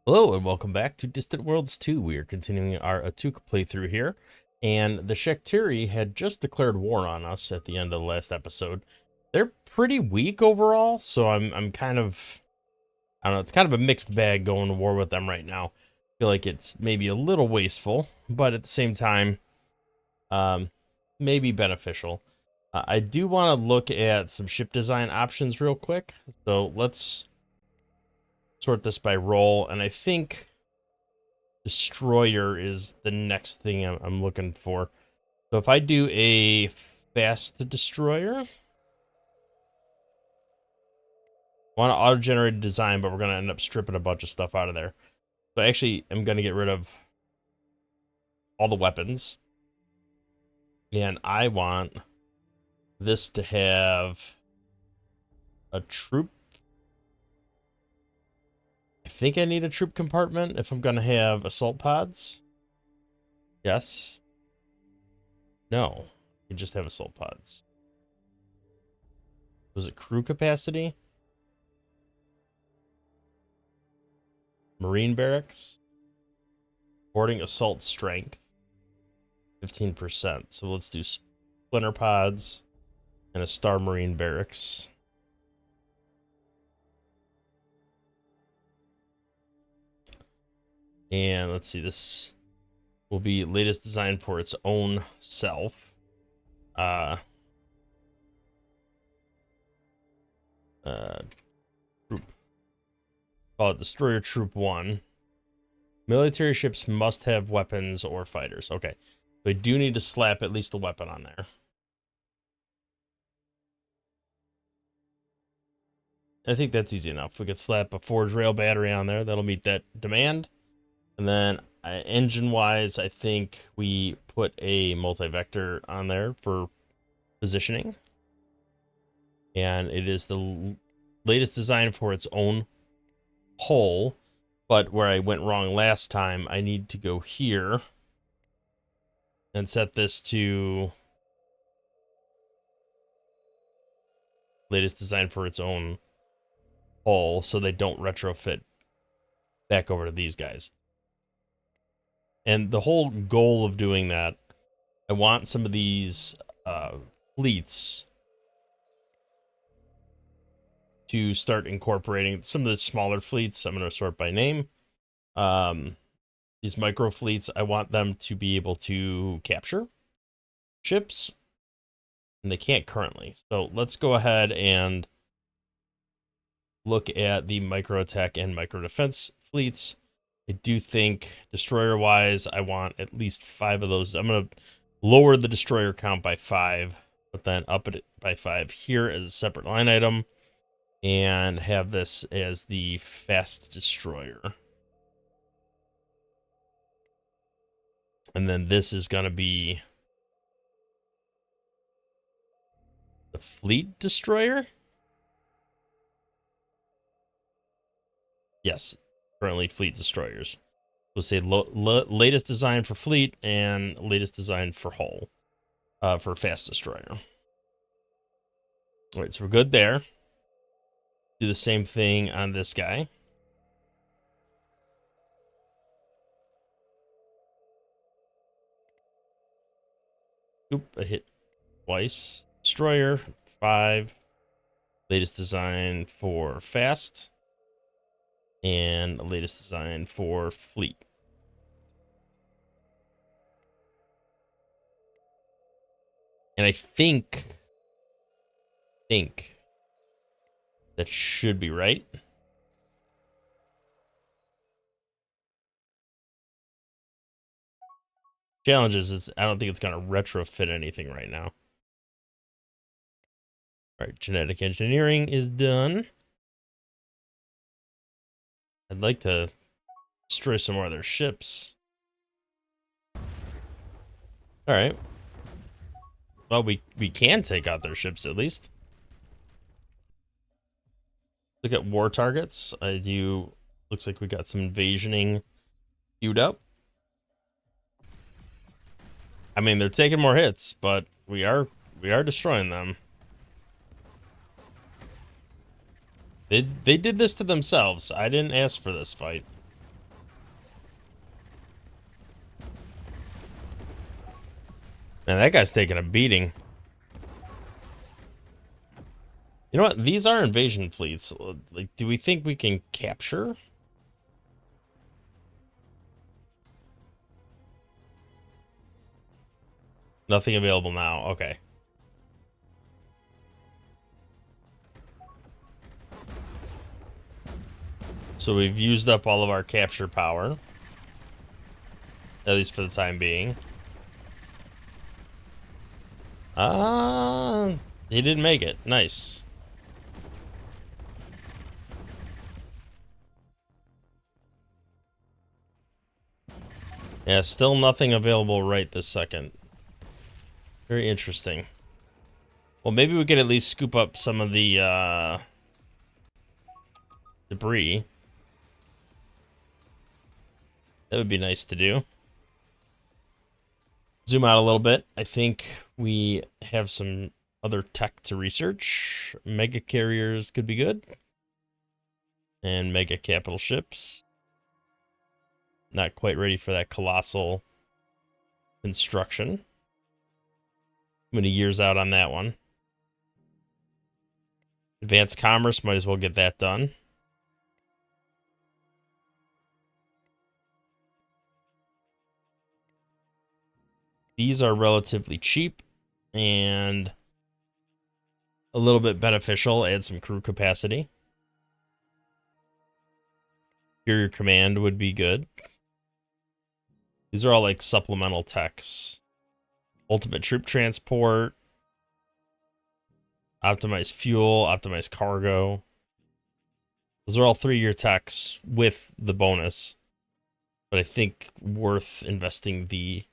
Hello and welcome back to Distant Worlds 2. We are continuing our Atuuk playthrough here, and the Shaktiri had just declared war on us at the end of the last episode. They're pretty weak overall, so I'm kind of, I don't know, it's kind of a mixed bag going to war with them right now. I feel like it's maybe a little wasteful, but at the same time, um, maybe beneficial. I do want to look at some ship design options real quick, so let's sort this by role, and I think destroyer is the next thing I'm looking for. So if I do a fast destroyer, I want to auto-generate design, but we're going to end up stripping a bunch of stuff out of there. So actually, I'm going to get rid of all the weapons. And I want this to have a troop. I think I need a troop compartment if I'm going to have assault pods. Yes. No. You just have assault pods. Was it crew capacity? Marine barracks. Boarding assault strength. 15%. So let's do splinter pods and a star marine barracks. And let's see, this will be latest design for its own self. Troop. Call it Destroyer Troop 1. Military ships must have weapons or fighters. Okay. So I do need to slap at least a weapon on there. I think that's easy enough. We could slap a forge rail battery on there. That'll meet that demand. And then engine-wise, I think we put a multi-vector on there for positioning. And it is the latest design for its own hull. But where I went wrong last time, I need to go here and set this to latest design for its own hull so they don't retrofit back over to these guys. And the whole goal of doing that, I want some of these fleets to start incorporating some of the smaller fleets. I'm going to sort by name. These micro fleets, I want them to be able to capture ships, and they can't currently. So let's go ahead and look at the micro attack and micro defense fleets. I do think destroyer wise, I want at least 5 of those. I'm going to lower the destroyer count by 5, but then up it by 5 here as a separate line item, and have this as the fast destroyer. And then this is going to be the fleet destroyer. Yes, currently fleet destroyers. We'll say latest design for fleet and latest design for hull, for fast destroyer. All right, so we're good there. Do the same thing on this guy. Oop, I hit twice. Destroyer, 5. Latest design for fast. And the latest design for fleet. And I think that should be right. Challenge is I don't think it's going to retrofit anything right now. All right, genetic engineering is done. I'd like to destroy some more of their ships. All right. Well, we can take out their ships at least. Look at war targets. I do. Looks like we got some invasioning queued up. I mean, they're taking more hits, but we are destroying them. They did this to themselves. I didn't ask for this fight. Man, that guy's taking a beating. You know what? These are invasion fleets. Like, do we think we can capture? Nothing available now. Okay. So we've used up all of our capture power. At least for the time being. He didn't make it. Nice. Yeah, still nothing available right this second. Very interesting. Well, maybe we could at least scoop up some of the debris. That would be nice to do. Zoom out a little bit. I think we have some other tech to research. Mega carriers could be good. And mega capital ships. Not quite ready for that colossal construction. Many years out on that one. Advanced commerce, might as well get that done. These are relatively cheap and a little bit beneficial. Add some crew capacity. Superior command would be good. These are all like supplemental techs. Ultimate troop transport. Optimized fuel, optimized cargo. Those are all 3-year techs with the bonus. But I think worth investing the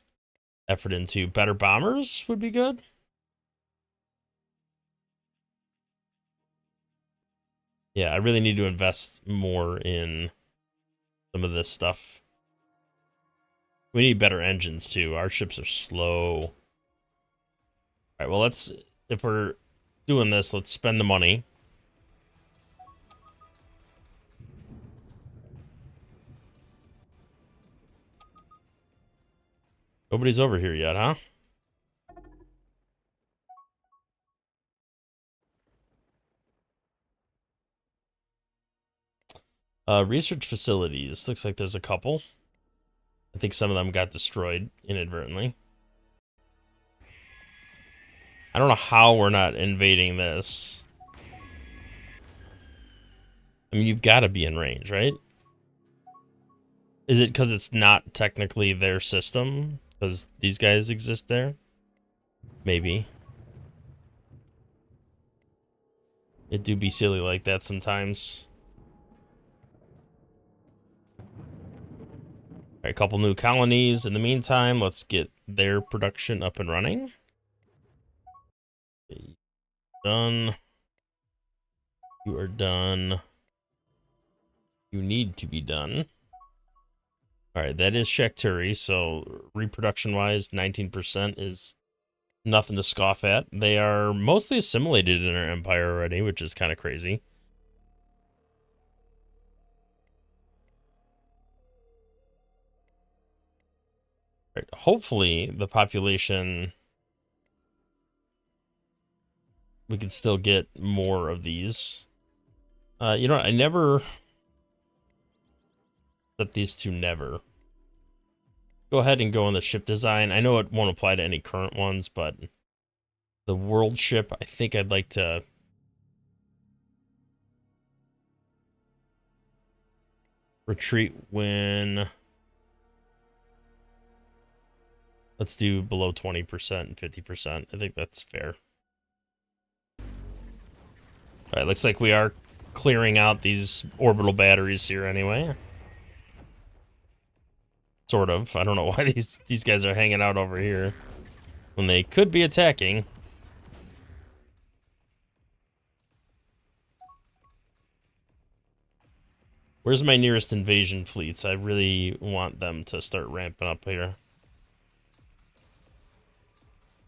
effort into. Better bombers would be good. Yeah, I really need to invest more in some of this stuff. We need better engines too. Our ships are slow. All right, well, if we're doing this, let's spend the money. Nobody's over here yet, huh? Research facilities. Looks like there's a couple. I think some of them got destroyed inadvertently. I don't know how we're not invading this. I mean, you've got to be in range, right? Is it because it's not technically their system? Because these guys exist there? Maybe. It do be silly like that sometimes. All right, a couple new colonies. In the meantime, let's get their production up and running. Done. You are done. You need to be done. All right, that is Shakturi, so reproduction-wise, 19% is nothing to scoff at. They are mostly assimilated in our empire already, which is kind of crazy. Right, hopefully, the population... we can still get more of these. You know what? I never... set these two never. Go ahead and go on the ship design. I know it won't apply to any current ones, but the world ship, I think I'd like to retreat when... let's do below 20% and 50%. I think that's fair. All right, looks like we are clearing out these orbital batteries here anyway. Sort of. I don't know why these guys are hanging out over here when they could be attacking. Where's my nearest invasion fleets? I really want them to start ramping up here.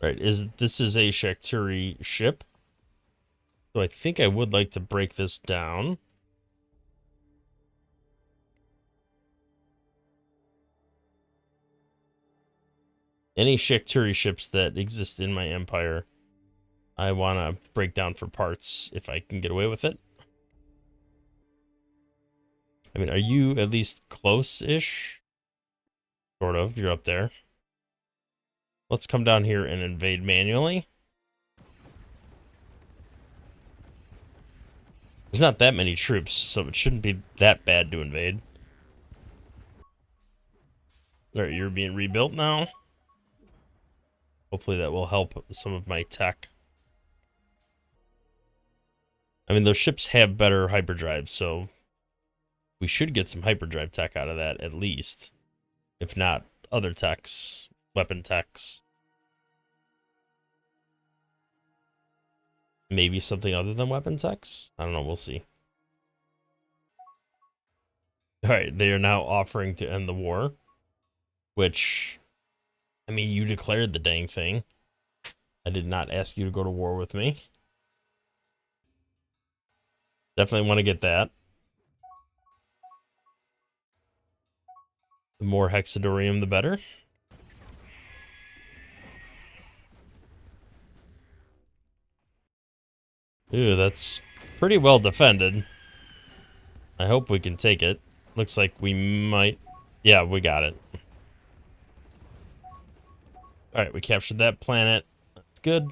Right, this is a Shakturi ship. So I think I would like to break this down. Any Shakturi ships that exist in my empire, I want to break down for parts if I can get away with it. I mean, are you at least close-ish? Sort of. You're up there. Let's come down here and invade manually. There's not that many troops, so it shouldn't be that bad to invade. Alright, you're being rebuilt now. Hopefully that will help some of my tech. I mean, those ships have better hyperdrive, so we should get some hyperdrive tech out of that at least. If not, other techs, weapon techs. Maybe something other than weapon techs? I don't know, we'll see. Alright, they are now offering to end the war. Which, I mean, you declared the dang thing. I did not ask you to go to war with me. Definitely want to get that. The more hexadorium, the better. Ooh, that's pretty well defended. I hope we can take it. Looks like we might. Yeah, we got it. Alright, we captured that planet. That's good.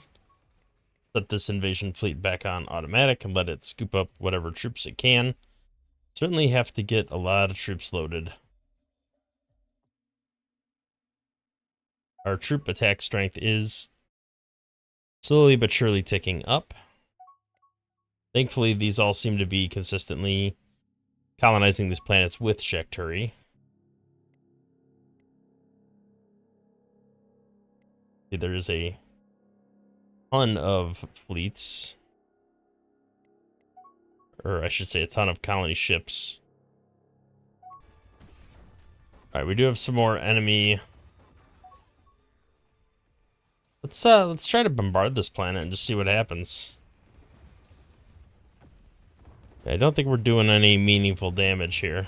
Set this invasion fleet back on automatic and let it scoop up whatever troops it can. Certainly have to get a lot of troops loaded. Our troop attack strength is slowly but surely ticking up. Thankfully, these all seem to be consistently colonizing these planets with Shakturi. There is a ton of fleets. Or I should say a ton of colony ships. Alright, we do have some more enemy. Let's try to bombard this planet and just see what happens. I don't think we're doing any meaningful damage here.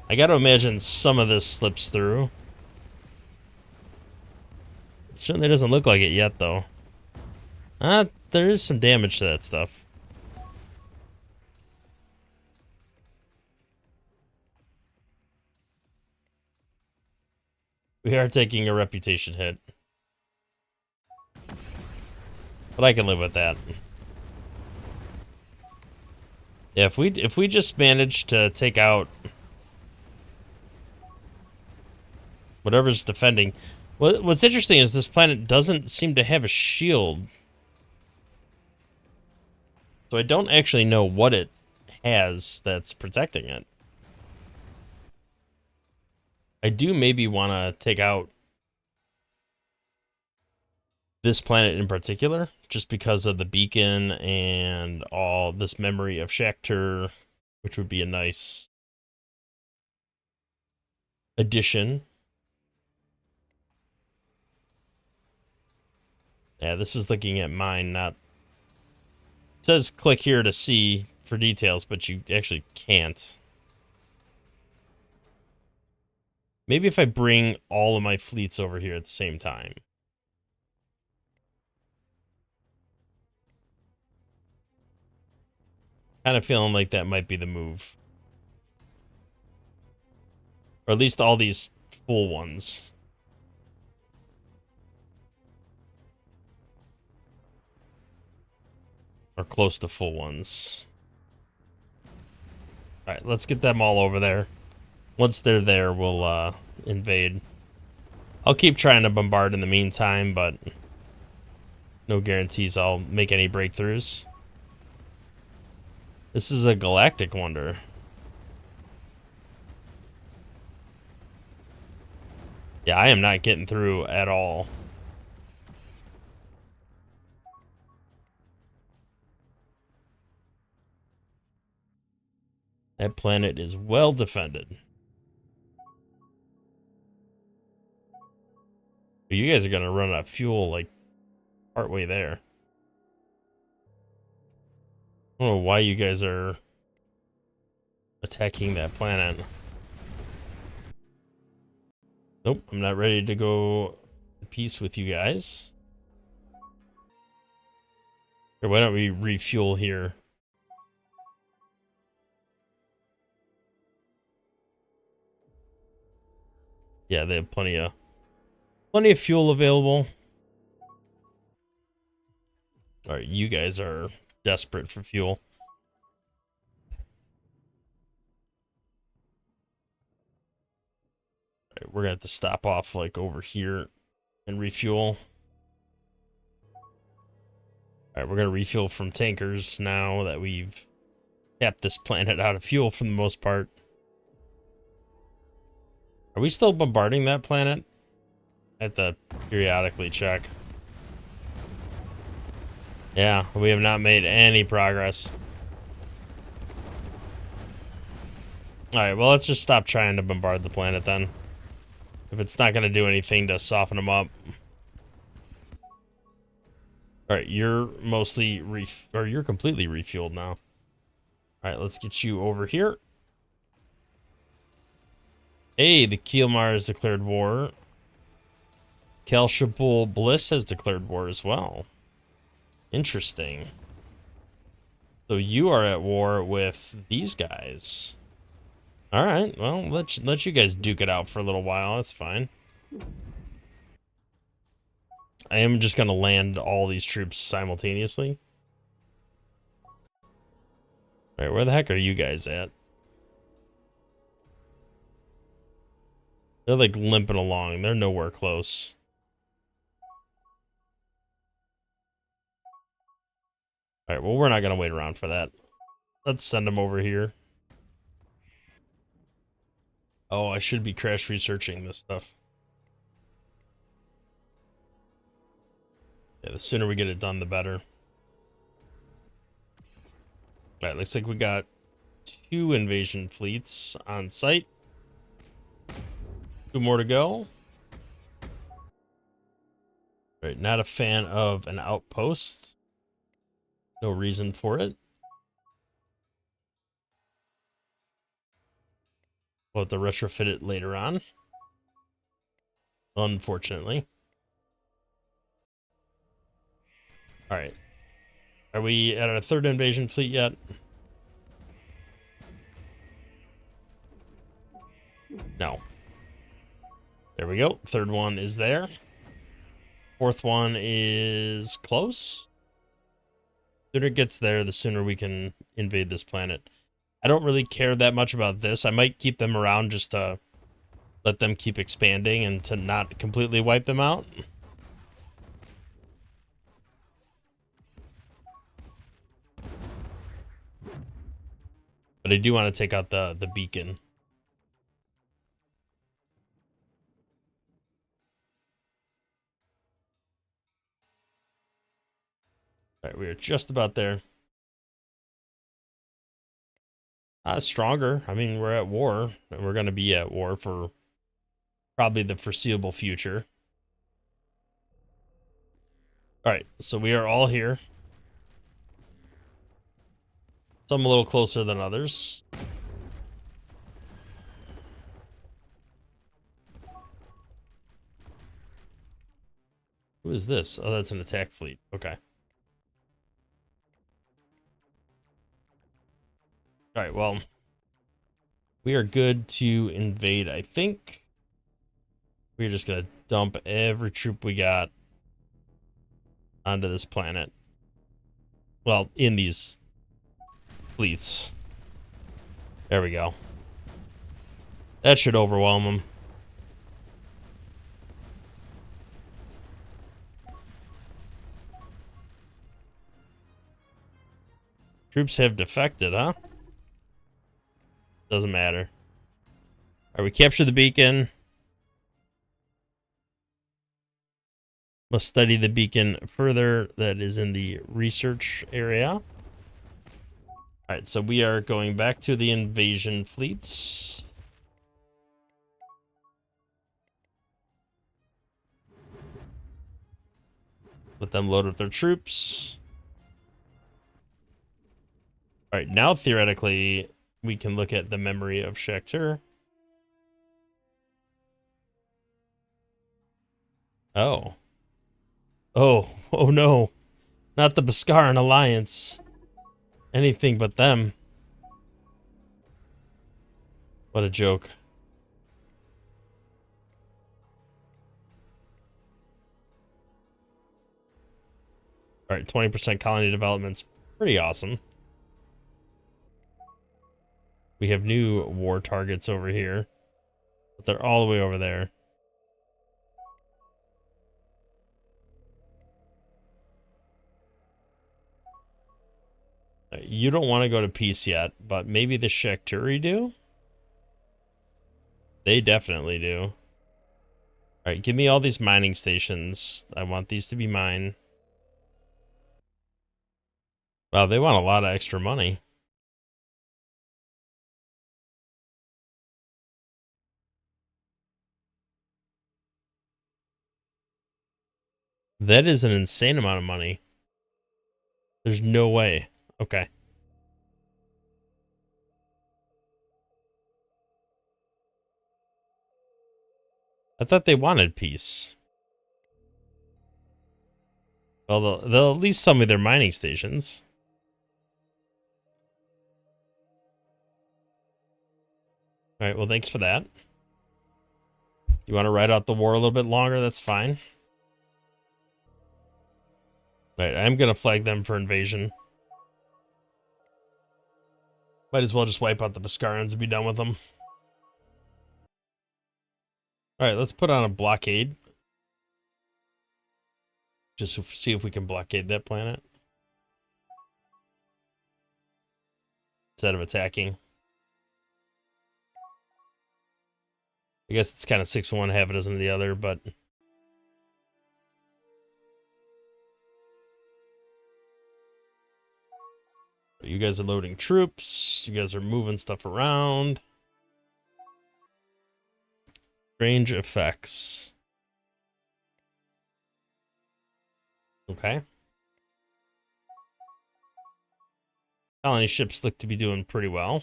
I gotta imagine some of this slips through. It certainly doesn't look like it yet, though. There is some damage to that stuff. We are taking a reputation hit. But I can live with that. Yeah, if we just manage to take out whatever's defending. What's interesting is this planet doesn't seem to have a shield. So I don't actually know what it has that's protecting it. I do maybe want to take out this planet in particular, just because of the beacon and all this memory of Shakturi, which would be a nice addition. Yeah, this is looking at mine, not... It says click here to see for details, but you actually can't. Maybe if I bring all of my fleets over here at the same time. Kind of feeling like that might be the move. Or at least all these full ones. Or close to full ones. Alright, let's get them all over there. Once they're there, we'll invade. I'll keep trying to bombard in the meantime, but no guarantees I'll make any breakthroughs. This is a galactic wonder. Yeah, I am not getting through at all. That planet is well defended. But you guys are gonna run out of fuel like partway there. I don't know why you guys are attacking that planet. Nope, I'm not ready to go peace with you guys. Or why don't we refuel here? Yeah, they have plenty of fuel available. All right, you guys are desperate for fuel. All right, we're gonna have to stop off like over here and refuel. All right, we're gonna refuel from tankers now that we've tapped this planet out of fuel for the most part. Are we still bombarding that planet? I have to periodically check. Yeah, we have not made any progress. Alright, well, let's just stop trying to bombard the planet then. If it's not going to do anything to soften them up. Alright, you're mostly you're completely refueled now. Alright, let's get you over here. Hey, the Kielmar has declared war. Kelshabul Bliss has declared war as well. Interesting. So you are at war with these guys. All right, well, let you guys duke it out for a little while. That's fine. I am just gonna land all these troops simultaneously. All right, where the heck are you guys at? They're like limping along. They're nowhere close. All right, well, we're not gonna wait around for that. Let's send them over here. Oh, I should be crash researching this stuff. Yeah, the sooner we get it done, the better. All right, looks like we got 2 invasion fleets on site. 2 more to go. All right, not a fan of an outpost. No reason for it. We'll have to retrofit it later on. Unfortunately. All right. Are we at our 3rd invasion fleet yet? No. There we go. 3rd one is there. 4th one is close. The sooner it gets there, the sooner we can invade this planet. I don't really care that much about this. I might keep them around just to let them keep expanding and to not completely wipe them out. But I do want to take out the beacon. All right, we are just about there. Stronger. I mean, we're at war, and we're going to be at war for probably the foreseeable future. All right, so we are all here. Some a little closer than others. Who is this? Oh, that's an attack fleet. Okay. All right, well, we are good to invade, I think. We're just going to dump every troop we got onto this planet. Well, in these fleets. There we go. That should overwhelm them. Troops have defected, huh? Doesn't matter. All right, we capture the beacon. Must study the beacon further. That is in the research area. All right, so we are going back to the invasion fleets. Let them load up their troops. All right, now theoretically, we can look at the memory of Shakhtar. Oh. Oh. Oh no. Not the Bhaskaran Alliance. Anything but them. What a joke. Alright, 20% colony development's pretty awesome. We have new war targets over here. But they're all the way over there. You don't want to go to peace yet, but maybe the Shakturi do? They definitely do. Alright, give me all these mining stations. I want these to be mine. Wow, they want a lot of extra money. That is an insane amount of money. There's no way. Okay. I thought they wanted peace. Well, they'll at least sell me their mining stations. Alright, well, thanks for that. You want to ride out the war a little bit longer? That's fine. Alright, I'm going to flag them for invasion. Might as well just wipe out the Bhaskarans and be done with them. Alright, let's put on a blockade. Just to see if we can blockade that planet. Instead of attacking. I guess it's kind of 6 of one, half a dozen of the other, but... You guys are loading troops. You guys are moving stuff around. Range effects. Okay. Colony ships look to be doing pretty well.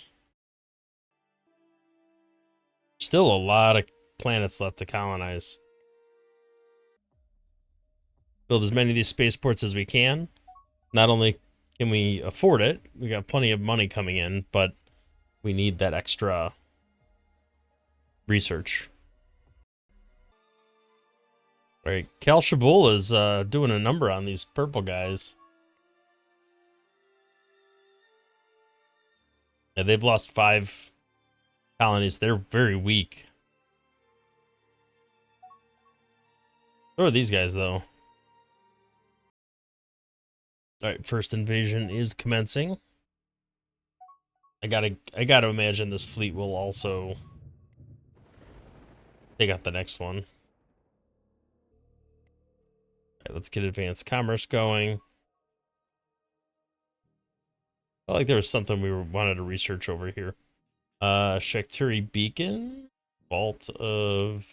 Still a lot of planets left to colonize. Build as many of these spaceports as we can. Not only can we afford it, we got plenty of money coming in, but we need that extra research. All right, Cal Shabul is doing a number on these purple guys. Yeah, they've lost 5 colonies. They're very weak. So are these guys, though. Alright, first invasion is commencing. I gotta imagine this fleet will also take out the next one. Alright, let's get advanced commerce going. I felt like there was something we wanted to research over here. Shakturi Beacon. Vault of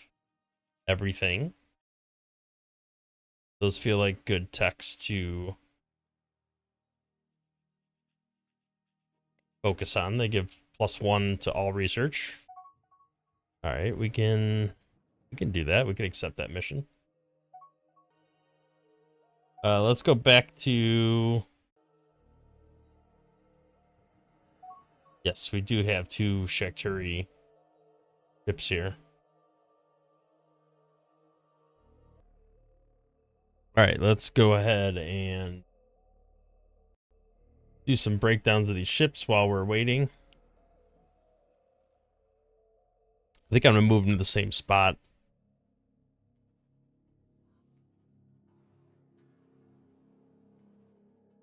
everything. Those feel like good techs to focus on. They give +1 to all research. Alright, we can do that. We can accept that mission. Let's go back to... Yes, we do have 2 Shakturi ships here. Alright, let's go ahead and do some breakdowns of these ships while we're waiting. I think I'm going to move them to the same spot.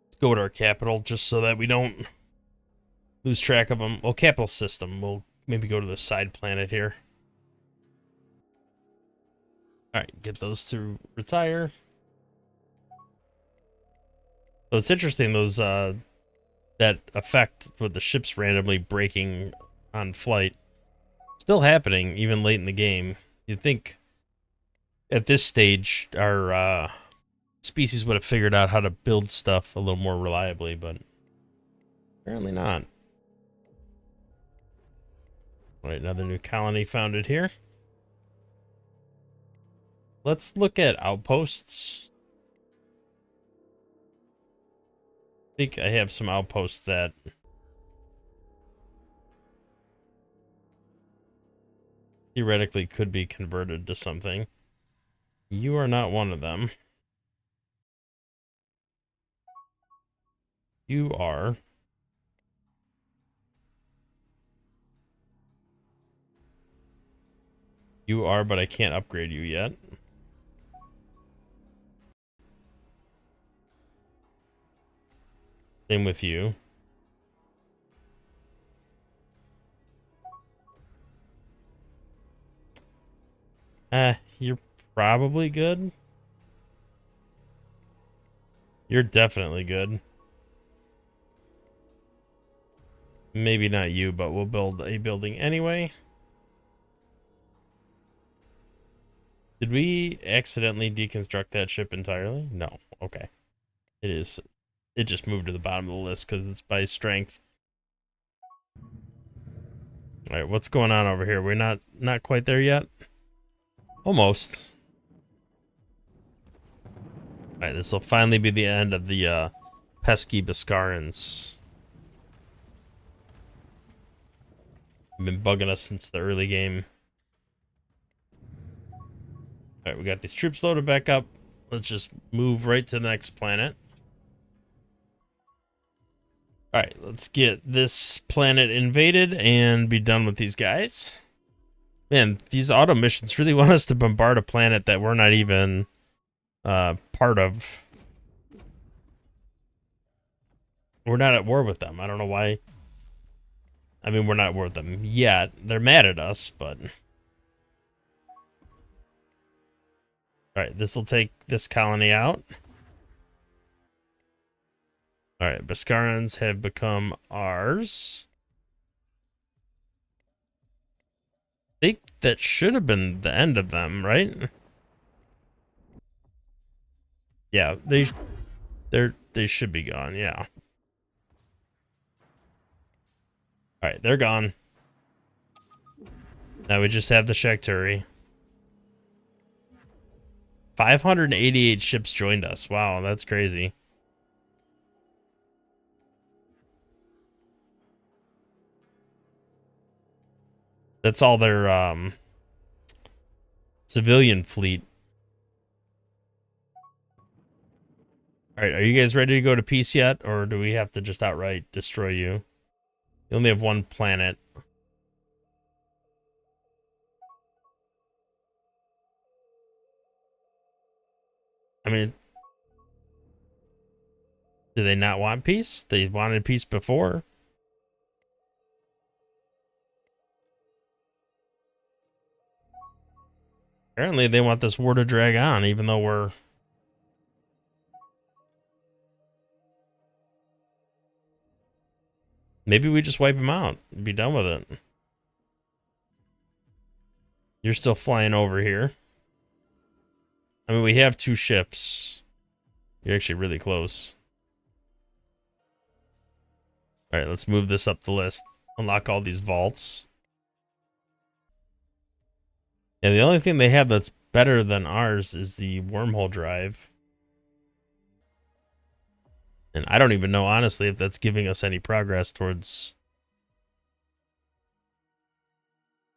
Let's go to our capital just so that we don't lose track of them. Well, capital system. We'll maybe go to the side planet here. Alright, get those to retire. So it's interesting, those that effect with the ships randomly breaking on flight. Still happening even late in the game. You'd think at this stage our species would have figured out how to build stuff a little more reliably, but apparently not. All right, another new colony founded here. Let's look at outposts. I think I have some outposts that theoretically could be converted to something. You are not one of them. You are. You are, but I can't upgrade you yet. Same with you. You're probably good. You're definitely good. Maybe not you, but we'll build a building anyway. Did we accidentally deconstruct that ship entirely? No. Okay. It is. It just moved to the bottom of the list because it's by strength. All right, what's going on over here? We're not quite there yet. Almost. All right, this will finally be the end of the pesky Biscarans. Been bugging us since the early game. All right, we got these troops loaded back up. Let's just move right to the next planet. All right, let's get this planet invaded and be done with these guys. Man, these auto missions really want us to bombard a planet that we're not even part of. We're not at war with them. I don't know why. I mean, we're not at war with them yet. They're mad at us, but... Alright, this will take this colony out. Alright, Biscarans have become ours. I think that should have been the end of them, right? Yeah, they should be gone, yeah. Alright, they're gone. Now we just have the Shakturi. 588 ships joined us. Wow, that's crazy. That's all their civilian fleet. Alright, are you guys ready to go to peace yet? Or do we have to just outright destroy you? You only have one planet. I mean, do they not want peace? They wanted peace before. Apparently they want this war to drag on, even though we're... Maybe we just wipe them out and be done with it. You're still flying over here. I mean, we have 2 ships. You're actually really close. Alright, let's move this up the list. Unlock all these vaults. Yeah, the only thing they have that's better than ours is the wormhole drive. And I don't even know, honestly, if that's giving us any progress towards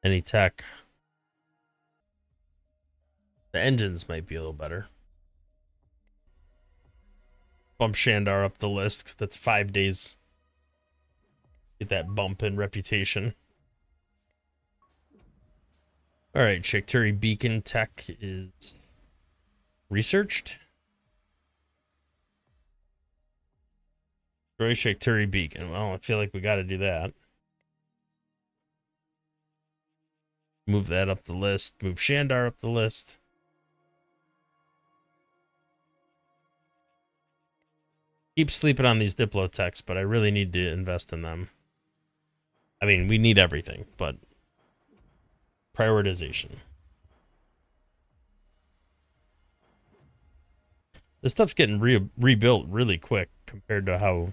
any tech. The engines might be a little better. Bump Shandar up the list, 'cause that's 5 days. Get that bump in reputation. Alright, Shakturi beacon tech is researched. Destroy Shakturi beacon. Well, I feel like we gotta do that. Move that up the list. Move Shandar up the list. Keep sleeping on these Diplotechs, but I really need to invest in them. I mean, we need everything, but prioritization. This stuff's getting rebuilt really quick compared to how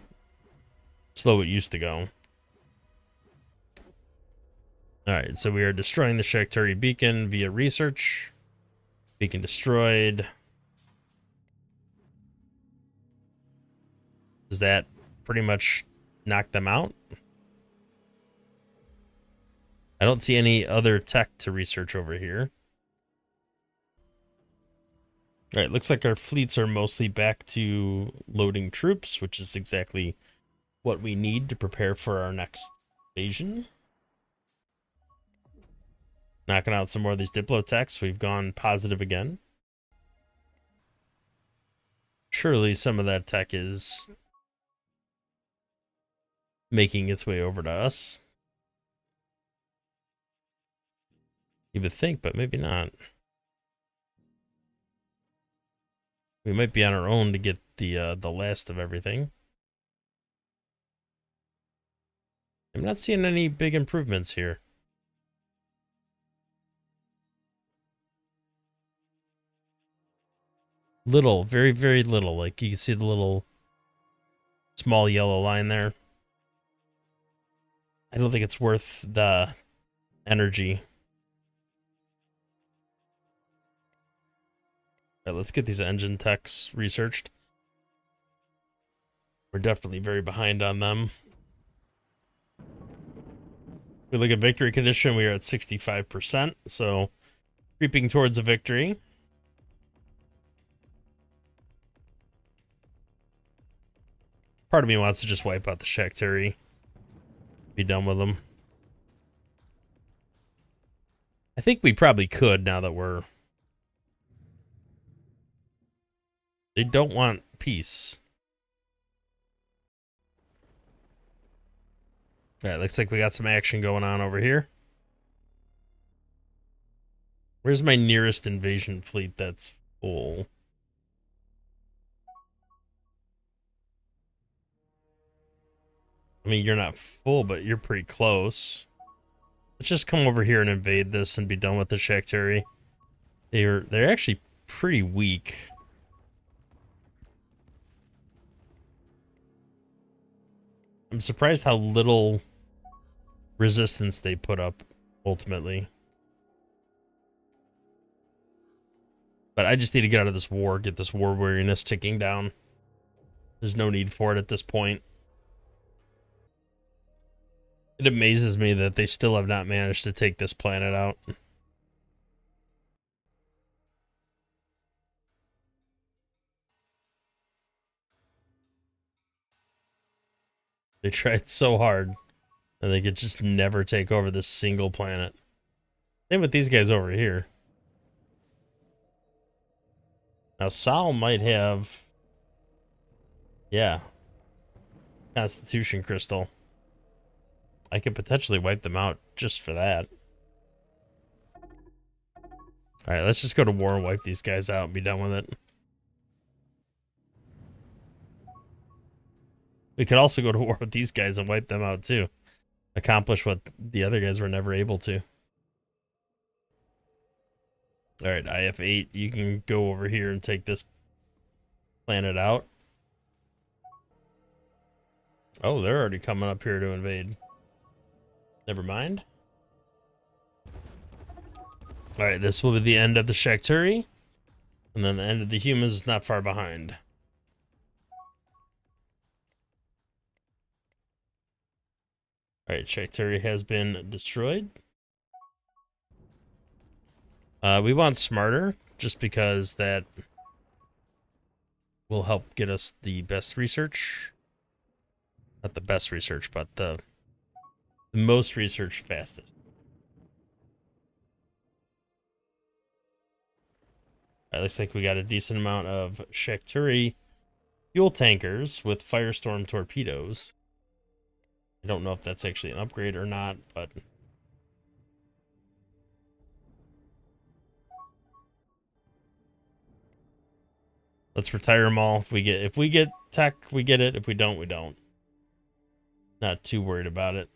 slow it used to go. Alright, so we are destroying the Shakturi beacon via research. Beacon destroyed. Does that pretty much knock them out? I don't see any other tech to research over here. All right, looks like our fleets are mostly back to loading troops, which is exactly what we need to prepare for our next invasion. Knocking out some more of these diplotechs. We've gone positive again. Surely some of that tech is making its way over to us. You would think, but maybe not. We might be on our own to get the last of everything. I'm not seeing any big improvements here. Little, very, very little. Like you can see the little small yellow line there. I don't think it's worth the energy. All right, let's get these engine techs researched. We're definitely very behind on them. We look at victory condition, we are at 65%, so creeping towards a victory. Part of me wants to just wipe out the Shaktari. Be done with them. I think we probably could now that we're... They don't want peace. Alright, looks like we got some action going on over here. Where's my nearest invasion fleet that's full? I mean, you're not full, but you're pretty close. Let's just come over here and invade this and be done with the Shaktari. They're actually pretty weak. I'm surprised how little resistance they put up ultimately. But I just need to get out of this war, get this war weariness ticking down. There's no need for it at this point. It amazes me that they still have not managed to take this planet out. They tried so hard, and they could just never take over this single planet. Same with these guys over here. Now, Sal might have... Yeah. Constitution Crystal. I could potentially wipe them out just for that. Alright, let's just go to war and wipe these guys out and be done with it. We could also go to war with these guys and wipe them out too. Accomplish what the other guys were never able to. Alright, IF-8, you can go over here and take this planet out. Oh, they're already coming up here to invade. Never mind. Alright, this will be the end of the Shaktari. And then the end of the humans is not far behind. Alright, Shaktari has been destroyed. We want smarter, just because that will help get us the best research. Not the best research, but the most research fastest. It looks like we got a decent amount of Shaktari fuel tankers with Firestorm torpedoes. I don't know if that's actually an upgrade or not, but... Let's retire them all. If we get tech, we get it. If we don't, we don't. Not too worried about it.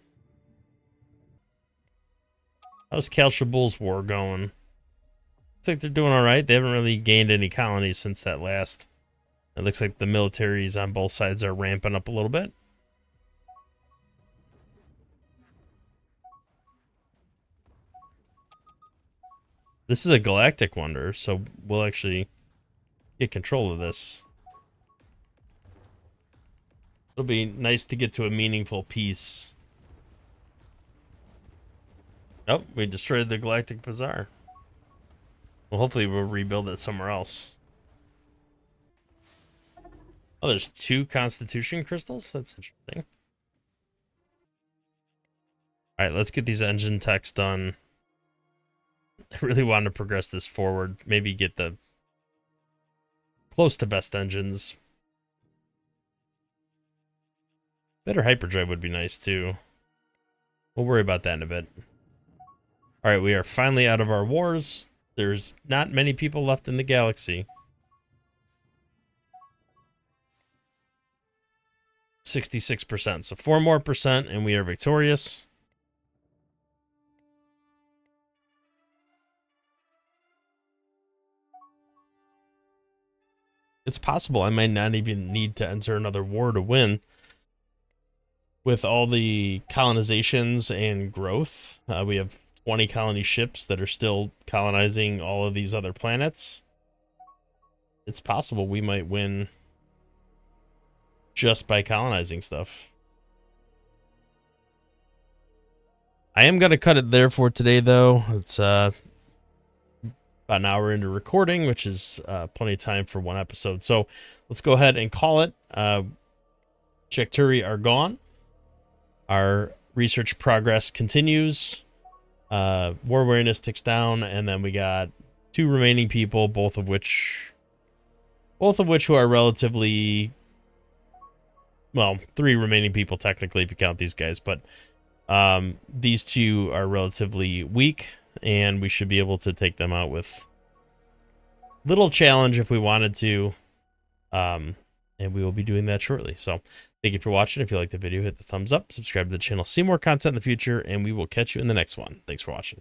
How's Kalshabul's war going? Looks like they're doing all right. They haven't really gained any colonies since that last. It looks like the militaries on both sides are ramping up a little bit. This is a galactic wonder, so we'll actually get control of this. It'll be nice to get to a meaningful piece. Oh, we destroyed the Galactic Bazaar. Well, hopefully we'll rebuild it somewhere else. Oh, there's 2 Constitution crystals? That's interesting. Alright, let's get these engine techs done. I really want to progress this forward. Maybe get the close to best engines. Better hyperdrive would be nice too. We'll worry about that in a bit. Alright, we are finally out of our wars. There's not many people left in the galaxy. 66%. So 4 more percent and we are victorious. It's possible I might not even need to enter another war to win. With all the colonizations and growth, we have 20 colony ships that are still colonizing all of these other planets. It's possible we might win just by colonizing stuff. I am going to cut it there for today, though. It's about an hour into recording, which is plenty of time for one episode. So let's go ahead and call it. Shakturi are gone. Our research progress continues. War awareness ticks down, and then we got 2 remaining people, both of which who are relatively, well, 3 remaining people technically if you count these guys, but these 2 are relatively weak, and we should be able to take them out with little challenge if we wanted to. And we will be doing that shortly. So thank you for watching. If you like the video, hit the thumbs up, subscribe to the channel, see more content in the future, and we will catch you in the next one. Thanks for watching.